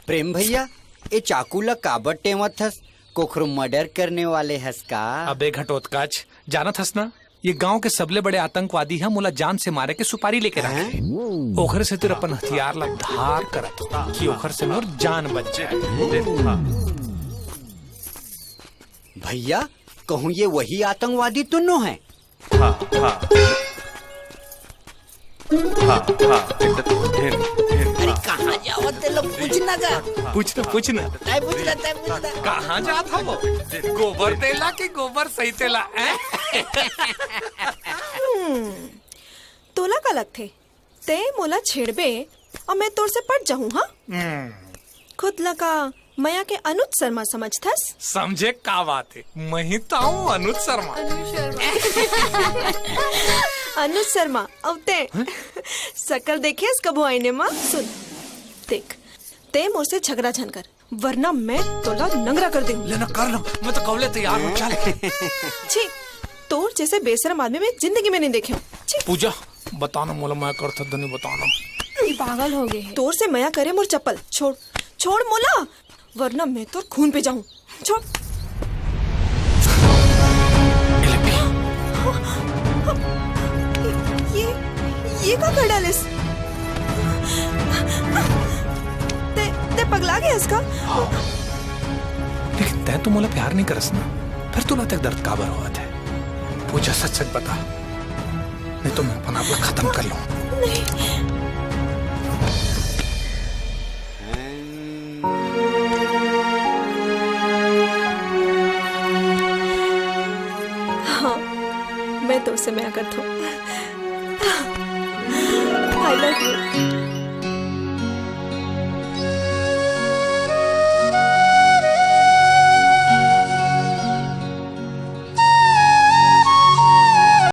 प्रेम भैया, ये चाकू ला काबर टेवत हस? कोखरो मर्डर करने वाले हस का? अबे घटोत्कच, जानत हस ना, ये गांव के सबले बड़े आतंकवादी है। मोला जान से मारे के सुपारी लेके रखे। ओखर से तेरे अपन हथियार ला धार करत हो कि ओखर से मोर जान बच जाए। भैया, कहूँ ये वही आतंकवादी तो नो है? अरे कहाँ जाओ ते लोग? पूछना का? पूछना तय पूछना। कहाँ जात हो? गोबर तेला की गोबर सही तेला? तोला का लगथे ते मोला छेड़बे और मैं तोर से पट जाऊँ? हाँ, खुद लगा मया के अनुज शर्मा समझथस? समझे का बात है, मैं ही तो हूँ अनुज शर्मा। अनुज शर्मा अब ते शकल देखे कबो आईने माँ? सुन देख, ते मोर से झगड़ा झन कर, वरना मैं तोला नंगरा कर दूँ। लेना कर लो, मैं तो कवले तैयार हूँ। चल। छी, तोर जैसे बेशरम आदमी में जिंदगी में नहीं देखे हूँ। पूजा बताना मोला, मैं करता धनी बताना। पागल हो गए। तोर से मया करे मोर चप्पल छोड़ मोला, वरना मैं तोर खून पे जाऊँ। छोड़। ये का कर डालिस? ते पगला गया इसका? लेकिन तै तो मोला प्यार नहीं करस ना, फिर तुला तक दर्द काबर हुआ थे? पूजा सच बता, नहीं तो मैं अपना आपला खत्म कर लूं। नहीं। हाँ, मैं तो उससे मैं करता हूँ। I love you.